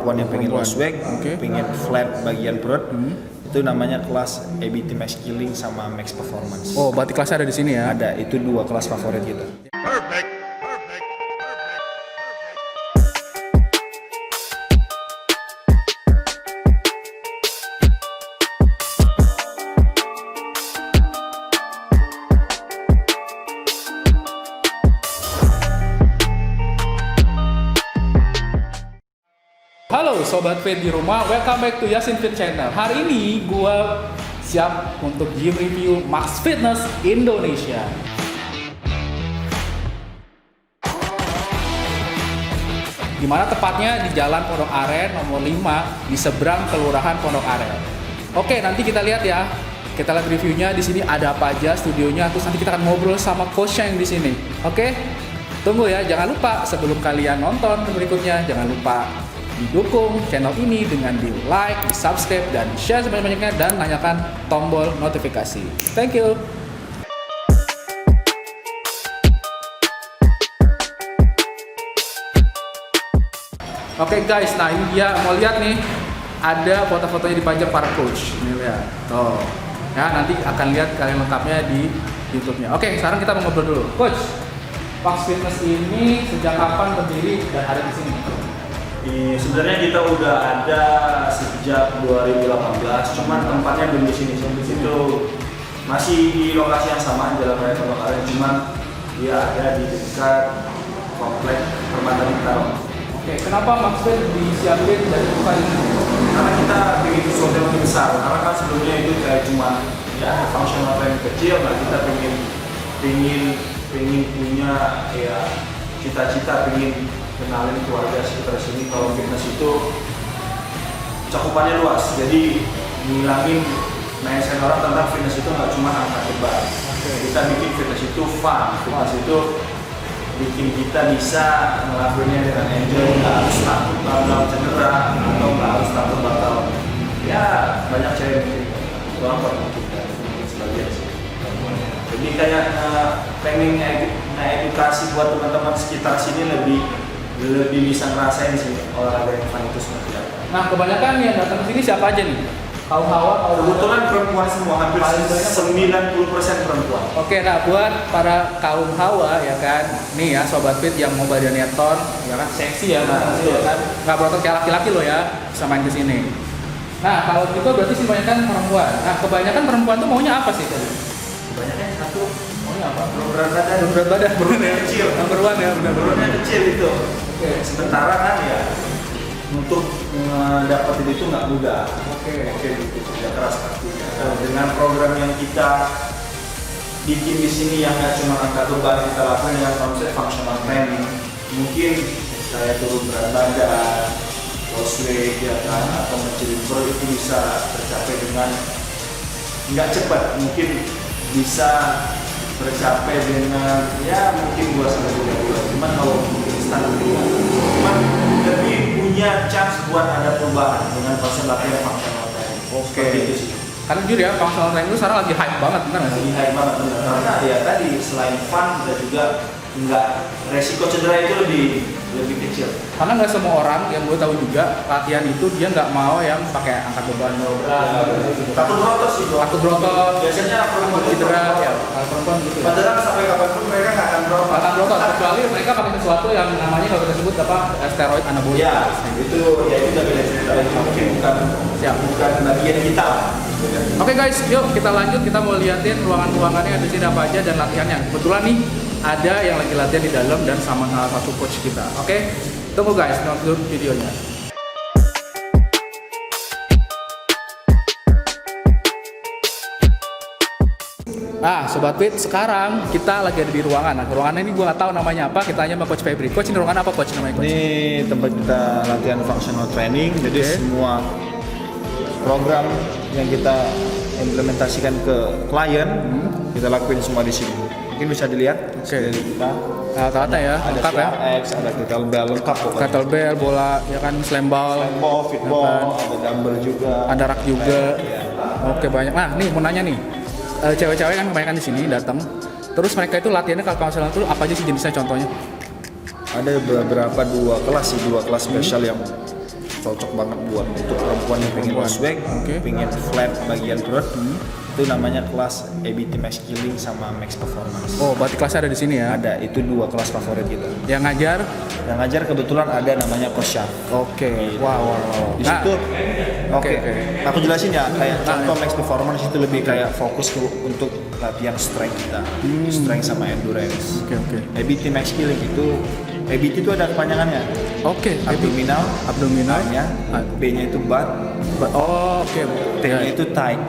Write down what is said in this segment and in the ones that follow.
perempuan yang pengen lost weight, pengen flat bagian perut. Itu namanya kelas ABT Max Killing sama Max Performance. Oh, berarti kelasnya ada di sini ya? Ada, itu 2 kelas favorit kita. Halo Sobat Fit di rumah, welcome back to Yasin Fit Channel. Hari ini gua siap untuk gym review Max Fitness Indonesia. Dimana tepatnya di Jalan Pondok Aren nomor 5 di seberang Kelurahan Pondok Aren. Oke, nanti kita lihat ya. Kita lihat reviewnya di sini ada apa aja studionya, terus nanti kita akan ngobrol sama coachnya yang di sini. Oke? Tunggu ya, jangan lupa sebelum kalian nonton berikutnya, jangan lupa didukung channel ini dengan di like, di subscribe, dan share sebanyak-banyaknya, dan nyalakan tombol notifikasi. Thank you. Oke guys, nah ini dia, mau lihat nih, ada foto-fotonya dipajang para coach. Ini lihat, tuh. Ya, nanti akan lihat kalian lengkapnya di YouTube-nya. Oke, sekarang kita mau ngobrol dulu. Coach, Max Fitness ini sejak kapan berdiri dan ada di sini? Sebenarnya kita udah ada sejak 2018, cuman tempatnya belum di sini. Di situ masih di lokasi yang sama, Jalan Raya Pondok Aren, cuman dia ada di dekat komplek Permata Bintaro. Oke, kenapa Max Fit disiapin dari bukan ini? Karena kita ingin sesuatu yang lebih besar. Karena kan sebelumnya itu kayak cuma ya functional training kecil, nah kita pengen punya ya cita-cita, pengen kenalin keluarga sekitar sini kalau fitness itu cakupannya luas. Jadi ngilangin mindset orang tentang fitness itu nggak cuma angkat beban. Kita bikin fitness itu fun, fitness itu bikin kita bisa ngelakuinnya dengan enjoy, nggak harus takut bakal cedera atau nggak harus takut bakal ya banyak cewek orang buat kita sebagian sih. Jadi kayak pengen edukasi buat teman-teman sekitar sini lebih bisa ngerasain sih olahraga yang fun itu seperti apa. Nah, kebanyakan yang datang ke sini siapa aja nih? Kaum hawa, kebetulan perempuan semua, hampir 90% perempuan. Oke, nah buat para kaum hawa ya kan, nih ya Sobat Fit yang mau badannya ton, ya kan seksi ya, ya kan, nggak berotot kayak laki-laki loh ya, bisa main ke sini. Nah, kalau gitu berarti sih kebanyakan perempuan. Nah, kebanyakan perempuan tuh maunya apa sih tadi? Kebanyakan satu, maunya apa? berat badan, perutnya kecil, perempuan ya, perutnya kecil itu. Oke. Sementara kan ya untuk dapetin itu nggak mudah. Oke, gitu, kerja keras pastinya. Dengan program yang kita bikin di sini yang nggak cuma angkat beban, kita lakukan dengan konsep functional training. Mungkin saya turun berat badan, lost weight ya kan, atau mencuri perut itu bisa tercapai dengan nggak cepat, mungkin bisa tercapai dengan ya mungkin 2-3 bulan. Cuman kalau mungkin standar cuman lebih punya chance buat ada perubahan dengan konsep latihan functional training. Oke. Itu sih. Karena jujur ya, functional training itu sekarang lagi hype banget, benar nggak sih? Lagi hype banget, benar. Karena ya tadi selain fun dan juga nggak resiko cedera itu lebih kecil. Karena nggak semua orang yang gue tahu juga latihan itu dia nggak mau yang pakai angkat beban Takut berotot sih, takut berotot, biasanya perempuan cedera ya, perempuan gitu ya. padahal sampai kapanpun mereka nggak akan berotot. Akan berotot kecuali mereka pakai sesuatu yang namanya kalau kita sebut apa steroid anabolik. Ya, itu udah beda cerita lagi. Mungkin bukan bagian kita. Oke guys, yuk kita lanjut, kita mau liatin ruangan-ruangannya di sini apa aja dan latihannya. Kebetulan nih ada yang lagi latihan di dalam dan sama salah satu coach kita. Oke, tunggu guys, nonton videonya. Nah, Sobat Fit, sekarang kita lagi ada di ruangan. Nah, ruangan ini gue nggak tahu namanya apa. Kita tanya sama Coach Febri. Coach, ini ruangan apa Coach namanya Coach? Ini tempat kita latihan functional training. Jadi semua program yang kita implementasikan ke klien kita lakuin semua di sini. Mungkin bisa dilihat dari kita. Alatnya ya, Ada lengkap ya. CRX, ada kettlebell lengkap pokoknya. Kettlebell, bola, ya kan, slam ball, fitball, ada dumbbell juga. ada rak juga. Ya. Oke, banyak. Nah, nih mau nanya nih. Cewek-cewek kan kebanyakan di sini datang. Terus mereka itu latihannya kalau konvensional itu apa aja sih jenisnya contohnya? Ada beberapa dua kelas spesial yang cocok banget buat untuk perempuan yang pengen low swag, pengen flat bagian perut. Itu namanya kelas ABT Max Killing sama Max Performance. Oh, berarti kelasnya ada di sini ya? Ada, itu 2 kelas favorit kita. Yang ngajar? Yang ngajar kebetulan ada namanya Coach Syaf. Oke. Wow. Di situ, oke. Aku jelasin ya, kayak contoh Max Performance itu lebih kayak fokus untuk latihan strength kita, strength sama endurance. Oke. ABT Max Killing itu, ABT itu ada kepanjangannya. Oke. Abdominal, A-nya, B-nya itu butt, Oh, oke. T-nya itu tight,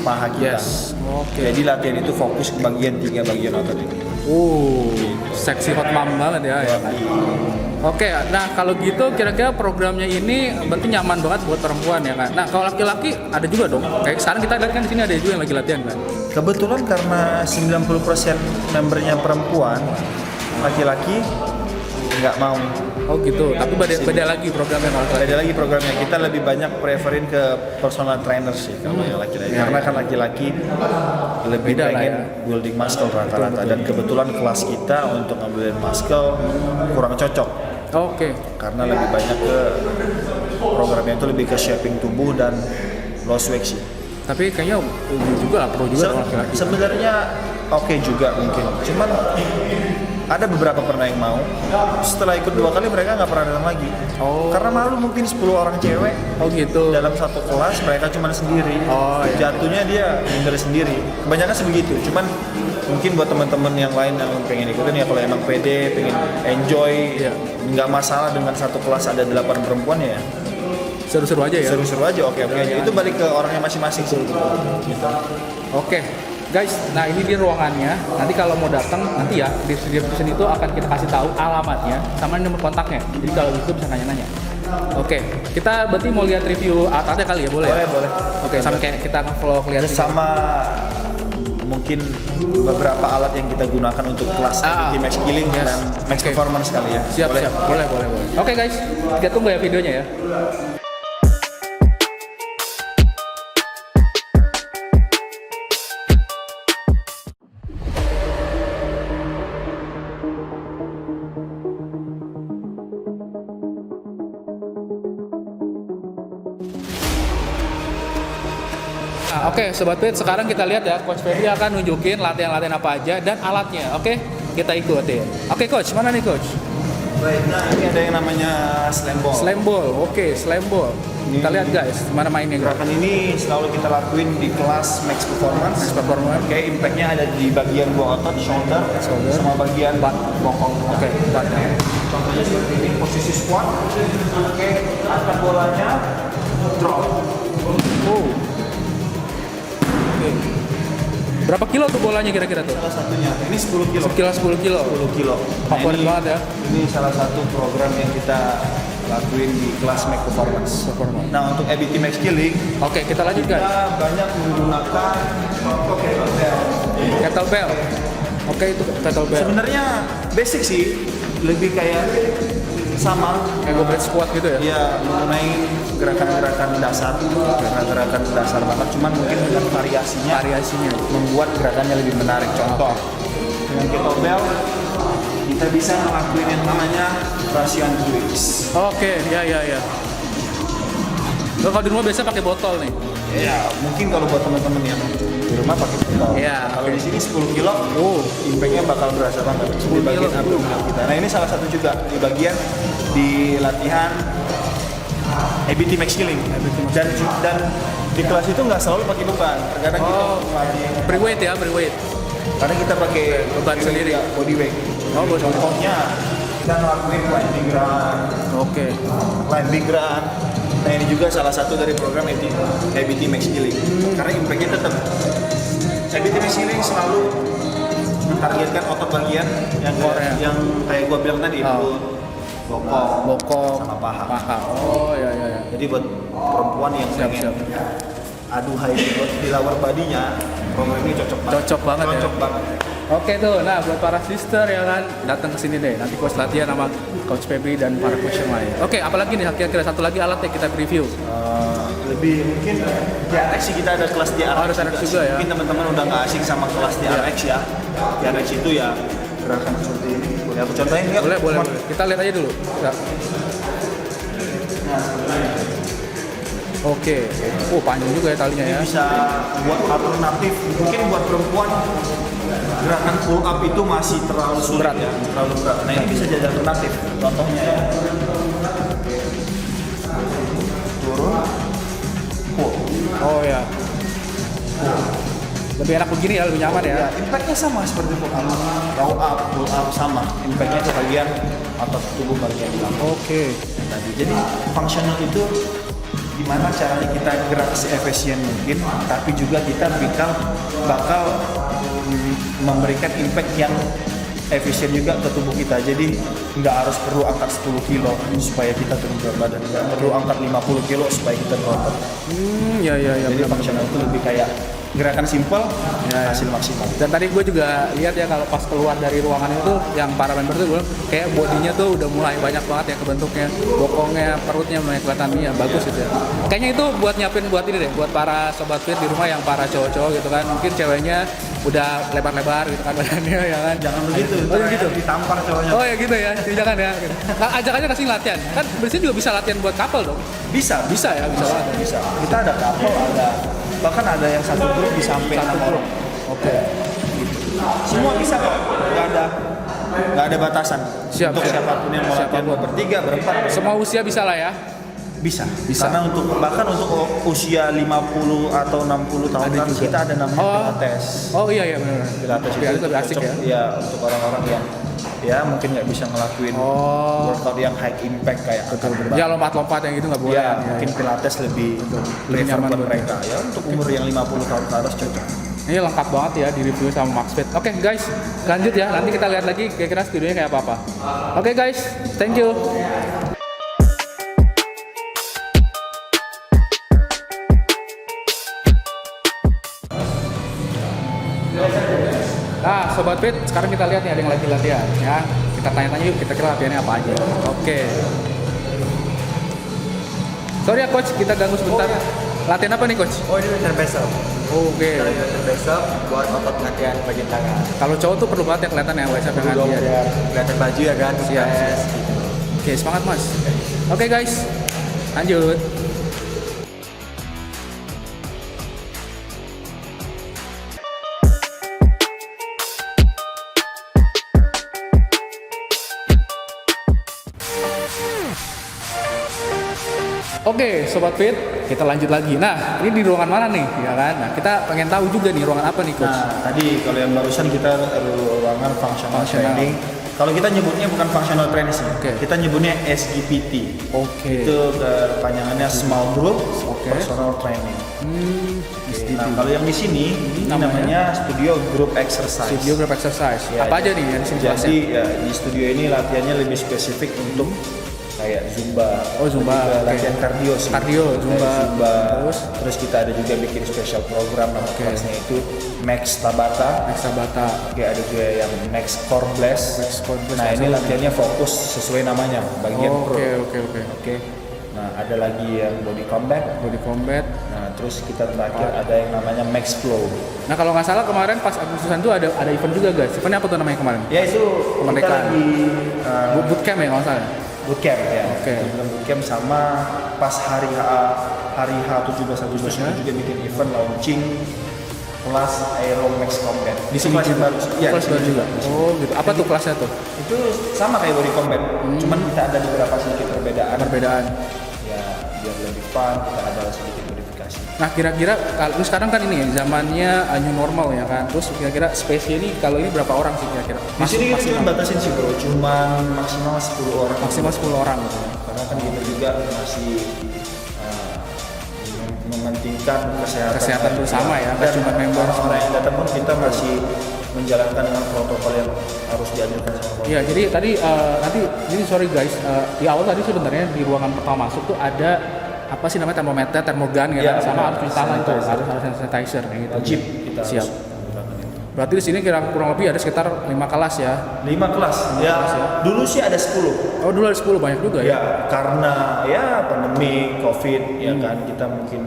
paha kita. Yes. Oke. Jadi latihan itu fokus ke bagian 3 bagian otot ini. Seksi hot mom banget ya. Oke, nah kalau gitu kira-kira programnya ini berarti nyaman banget buat perempuan ya kan. Nah kalau laki-laki ada juga dong. Kayak sekarang kita lihat kan di sini ada juga yang lagi latihan kan. Kebetulan karena 90% membernya perempuan, laki-laki nggak mau. Oh gitu, tapi beda lagi programnya kalau laki-laki. Ada lagi programnya, kita lebih banyak preferin ke personal trainer sih kalau yang laki-laki. Karena kan laki-laki lebih Beda lah pengen ya. building muscle rata-rata. Dan kebetulan kelas kita untuk ngambilin muscle kurang cocok. Oke. Karena lebih banyak ke programnya itu lebih ke shaping tubuh dan low swag sih. Tapi kayaknya juga lah, perlu juga dong laki-laki. Sebenarnya oke juga mungkin. Cuman ada beberapa pernah yang mau. Setelah ikut 2 kali mereka nggak pernah datang lagi. Oh. Karena malu mungkin 10 orang cewek. Oh gitu. Dalam satu kelas mereka cuma sendiri. Oh, iya. Jatuhnya dia minder sendiri. Kebanyakan sebegitu. Cuman mungkin buat teman-teman yang lain yang pengen ikutin ya kalau emang pede, pengen enjoy, Iya. nggak masalah dengan satu kelas ada 8 perempuan ya. Seru-seru aja ya. Seru-seru aja, oke aja. Itu balik ke orangnya masing-masing sih. Gitu. Oke, guys, nah ini dia ruangannya. Nanti kalau mau datang, nanti ya di description itu akan kita kasih tahu alamatnya sama nomor kontaknya. Jadi kalau gitu bisa nanya-nanya. Oke, kita berarti mau lihat review alatnya kali ya, boleh? Boleh. Oke, sama kayak kita vlog lihat Sama mungkin beberapa alat yang kita gunakan untuk kelas ABT Max Killing dan Max Performance kali ya. Siap. Boleh. Oke guys, kita tunggu ya videonya ya. Nah, oke, Sobat Fit, sekarang kita lihat ya, Coach Febri akan nunjukin latihan-latihan apa aja dan alatnya. Oke, kita ikutin. Oke, Coach, mana nih, Coach? Baik, nah ini ada yang namanya slam ball. Slam ball, oke, slam ball. Kita lihat guys, mana mainnya. Gerakan ini selalu kita lakuin di kelas Max Performance. Oke, impactnya ada di bagian 2 otot, shoulder, sama bagian bokong. Oke, badan. Contohnya seperti ini, posisi squat. Oke, angkat bolanya, drop. Oke. Berapa kilo tuh bolanya kira-kira tuh? Salah satunya, ini 10 kilo. 10 kilo. 10 kilo. Favorit banget ya. Ini salah satu program yang kita lakuin di kelas Max Performance. Nah, untuk ABT Max Killing, Oke, kita lanjut kita guys. banyak menggunakan Kettlebell. Oke, itu kettlebell. Sebenarnya basic sih, lebih kayak sama Kayak goblet squat gitu ya? ya mengenai gerakan-gerakan dasar banget, cuman mungkin dengan variasinya membuat gerakannya lebih menarik. Contoh dengan kettlebell kita bisa ngelakuin yang namanya Russian twists. Oke, ya. Lo kalau di rumah biasa pakai botol nih. Ya mungkin kalau buat teman-teman yang di rumah pakai botol. Iya, Kalau oke. di sini 10 kilo, impactnya bakal berasa banget di bagian abdominal kita. Nah ini salah satu juga di bagian di latihan ABT Max Killing. Dan di kelas itu nggak selalu pakai beban. Terkadang kita melatih Free weight ya, free weight. karena kita pakai Beban sendiri. body weight. Body weight. Contohnya kita ngelakuin line big run, Oke. line big run. Nah ini juga salah satu dari program ABT Max Killing. Karena impactnya tetap. ABT Max Killing selalu mentargetkan otot bagian yang kayak gua bilang tadi, perut, Bokong sama paha. Oh, ya. Jadi buat perempuan yang pengen aduhai di lower body-nya, program ini cocok banget. Cocok banget. Oke tuh, nah buat para sister ya kan, datang ke sini deh. Nanti coach latihan sama Coach Febri dan para coach yang lain. Oke, apalagi nih kira-kira satu lagi alat yang kita review. Lebih mungkin TRX sih, kita ada kelas TRX. Ada TRX juga ya. Mungkin teman-teman udah nggak asing sama kelas TRX ya. TRX itu ya gerakan seperti ini. Boleh aku contohin nggak? Boleh. Kita lihat aja dulu. Ya. Nah, seperti ini. Oke. Oh, panjang juga ya talinya ya. Ini bisa buat alternatif. Mungkin buat perempuan gerakan pull up itu masih terlalu sulit Berat. ya, terlalu berat. Nah ini bisa jadi alternatif. Contohnya ya. Turun, pull. Oh ya. Lebih enak begini ya, lebih nyaman ya. Ya, impactnya sama seperti pull up. Pull up sama. Impactnya ke bagian otot tubuh bagian belakang. Oke. Tadi. Jadi fungsional itu gimana caranya kita gerak seefisien mungkin, tapi juga kita bakal memberikan impact yang efisien juga ke tubuh kita. Jadi nggak harus perlu angkat 10 kilo supaya kita turun berat badan, nggak perlu angkat 50 kilo supaya kita berotot. Ya. Jadi benar. fungsional itu lebih kayak gerakan simpel, Ya. hasil maksimal. Dan tadi gue juga lihat ya kalau pas keluar dari ruangan itu yang para member tuh gue kayak bodinya tuh udah mulai banyak banget ya kebentuknya, bokongnya, perutnya mulai kelihatan ya bagus gitu ya. Kayaknya itu buat nyiapin buat ini deh, buat para sobat fit di rumah yang para cowok-cowok gitu kan, mungkin ceweknya udah lebar-lebar gitu kan badannya ya kan. Jangan begitu, Oh ya gitu. ditampar cowoknya. Oh ya gitu ya, jangan ya. Gitu. Nah, ajak aja kasih latihan. Kan bersih juga bisa latihan buat couple dong. Bisa, Bisa ya, bisa banget. bisa. Kita ada couple, bahkan ada yang satu grup bisa sampai 6 orang. Oke. Semua bisa kok, nggak ada batasan. Siap, Untuk siap. siapapun yang mau latihan Siapapun. bertiga, berempat, Semua usia bisa lah ya. bisa. Bisa. Karena bahkan untuk usia 50 atau 60 tahun Ada kan juga. kita ada namanya pilates. Oh iya benar. Pilates Pilates lebih asik cocok, ya. ya untuk orang-orang yang ya mungkin nggak bisa ngelakuin workout yang high impact kayak angkat beban. Ya lompat-lompat yang gitu nggak boleh. Ya, mungkin pilates lebih Lebih prefer nyaman buat buat mereka. Ya untuk umur yang 50 tahun ke atas cocok. Ini lengkap banget ya di review sama Max Fit. Oke guys, lanjut ya. Nanti kita lihat lagi kira-kira studionya kayak apa. Oke guys, thank you. Nah, Sobat Fit, sekarang kita lihat nih ada yang lagi latihan ya. Kita tanya-tanya yuk, kita kira latihannya apa aja. Oke. Sorry ya Coach, kita ganggu sebentar. Latihan apa nih Coach? Oh ini latihan bicep. Oke. Latihan bicep buat otot latihan bagian tangan. Kalau cowok tuh perlu banget ya kelihatan ya bicep dengan Dong dia. biar kelihatan baju ya kan. Siap, siap. Oke, semangat Mas. Oke guys, lanjut. Oke, Sobat Fit, kita lanjut lagi. Nah, ini di ruangan mana nih, ya kan? Nah, kita pengen tahu juga nih ruangan apa nih, Coach? Nah, tadi kalau yang barusan kita ruangan functional Functional. training. Kalau kita nyebutnya bukan functional training sih. Oke. Kita nyebutnya SGPT. Oke. Itu kepanjangannya Small Group Oke. Personal Training. Oke, SGPT. nah, kalau yang di sini ini namanya Studio Group Exercise. Studio group exercise. Ya, apa aja nih yang di sini kelasnya? Jadi ya, di studio ini latihannya lebih spesifik untuk kayak Zumba. Oh, Zumba, Juga oke. latihan kardio sih. Kardio, Zumba. Terus kita ada juga bikin special program nama Oke. kelasnya itu Max Tabata. Max Tabata. Oke, ada juga yang Max Core Blast. Max Core Blast. Nah, ini latihannya fokus sesuai namanya, bagian Oh, pro. oke. Oke. Nah, ada lagi yang body combat. Body combat. Nah, terus kita terakhir ada yang namanya Max Flow. Nah, kalau nggak salah kemarin pas Agustusan tuh ada event juga guys. Eventnya apa tuh namanya kemarin? Ya itu kita Kemerdekaan. lagi Bootcamp ya kalau nggak salah. bootcamp ya. Oke. Kita bootcamp sama pas hari H 17 Agustus kita juga bikin event launching kelas Aero Max Combat. Di sini kelas yang juga. baru. Iya, Kelas di sini baru juga. Di sini. Oh, gitu. Apa tuh kelasnya tuh? Itu sama kayak body combat. Cuman kita ada beberapa sedikit perbedaan. Perbedaan. Ya, biar lebih fun, kita ada sedikit modifikasi. Nah, kira-kira kalau sekarang kan ini ya zamannya new normal ya kan. Terus kira-kira space ini kalau ini berapa orang sih kira-kira? Di sini kita cuma batasin sih bro, cuma maksimal 10 orang. maksimal 10 orang gitu. Karena kan kita juga masih mementingkan Kesehatan bersama ya, dan cuma member. orang-orang yang datang pun kita masih menjalankan dengan protokol yang harus dianjurkan sama pemerintah. Iya, jadi tadi nanti jadi sorry guys, di awal tadi sebenarnya di ruangan pertama masuk tuh ada apa sih namanya termometer, termogan ya, Iya, kan? Sama benar. harus cuci tangan tuh, Sanitizer. harus sanitizer kayak gitu. Wajib kita Siap. harus menggunakan itu. Berarti di sini kurang lebih ada sekitar 5 kelas ya. 5 kelas. Ya, kelas ya. dulu sih ada 10. Oh, dulu ada 10 banyak juga ya. Ya, karena ya pandemi, Covid, ya kan kita mungkin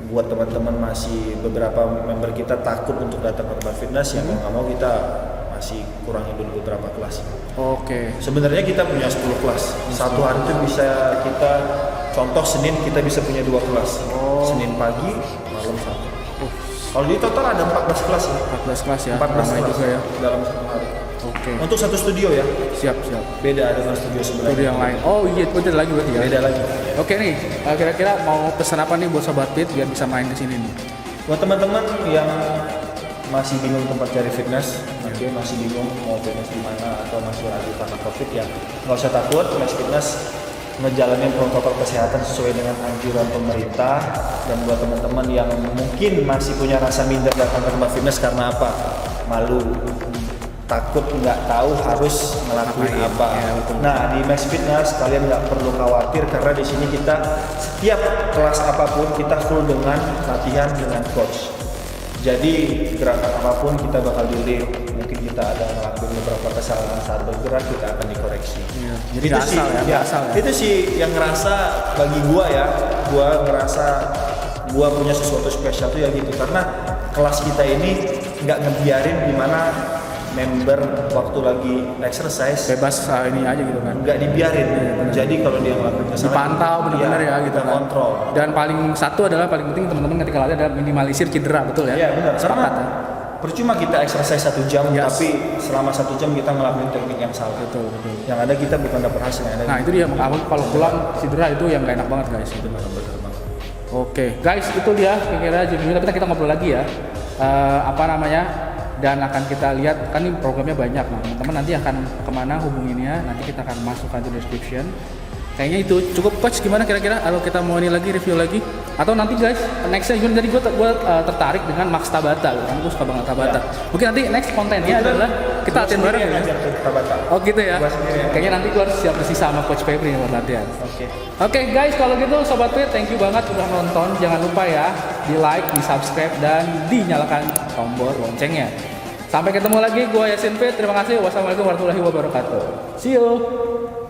buat teman-teman masih beberapa member kita takut untuk datang ke tempat fitness ya mau nggak mau kita masih kurangin dulu beberapa kelas. Oke. Sebenarnya kita punya 10 kelas. Satu hari itu bisa kita contoh Senin kita bisa punya 2 kelas. Senin pagi, malam satu. Kalau di total ada 14 kelas ya. 14 kelas ya. 14 ramai kelas juga ya. dalam satu hari. Oke. Untuk satu studio ya. Siap. Beda dengan studio sebelah. Studio yang lain. Oh iya, beda lagi berarti ya. Beda lagi. Oke nih, kira-kira mau pesan apa nih buat Sobat Fit biar bisa main ke sini nih? Buat teman-teman yang masih bingung tempat cari fitness, masih bingung mau fitness di mana atau masih ragu karena COVID ya, nggak usah takut. Max Fitness ngejalanin protokol kesehatan sesuai dengan anjuran pemerintah. Dan buat teman-teman yang mungkin masih punya rasa minder datang ke tempat fitness karena apa? Malu, takut nggak tahu harus ngelakuin apa. Nah di Max Fitness kalian nggak perlu khawatir karena di sini kita setiap kelas apapun kita full dengan latihan dengan coach. Jadi gerakan apapun kita bakal dilihat. Mungkin kita ada ngelakuin beberapa kesalahan saat bergerak, kita akan dikoreksi. Jadi nggak asal ya, nggak asal ya. Itu sih yang ngerasa bagi gua ya, gua ngerasa gua punya sesuatu spesial tuh ya gitu. Karena kelas kita ini nggak ngebiarin dimana member waktu lagi exercise Bebas ini aja gitu kan. nggak dibiarin. Jadi kalau dia ngelakuin kesalahan Dipantau benar-benar ya gitu kita kan. kontrol. Dan paling satu adalah paling penting teman-teman ketika latihan adalah minimalisir cedera, betul ya? Iya benar. Karena Sepakat ya? percuma kita exercise 1 jam, Yes. tapi selama 1 jam kita ngelakuin teknik yang salah. Betul. Yang ada kita bukan dapat hasil, yang ada. Nah itu dia, kalau pulang cedera itu yang gak enak banget guys. benar banget. Oke, guys itu dia kira-kira jam tapi kita ngobrol lagi ya. Dan akan kita lihat kan ini programnya banyak. Nah teman-teman nanti akan kemana hubunginnya, nanti kita akan masukkan di description. Kayaknya itu cukup. Coach gimana kira-kira kalau kita mau ini lagi review lagi atau nanti guys nextnya juga tadi gue tertarik dengan Max Tabata kan gue suka banget Tabata. Mungkin nanti next kontennya adalah kita latihan bareng ya. Oh gitu ya. Kayaknya nanti gue harus siap bersih sama Coach Febri buat latihan. Oke guys, kalau gitu Sobat Fit, thank you banget udah nonton. Jangan lupa ya di like, di subscribe dan dinyalakan tombol loncengnya. Sampai ketemu lagi, gue Yasin Fit. Terima kasih. Wassalamualaikum warahmatullahi wabarakatuh. See you.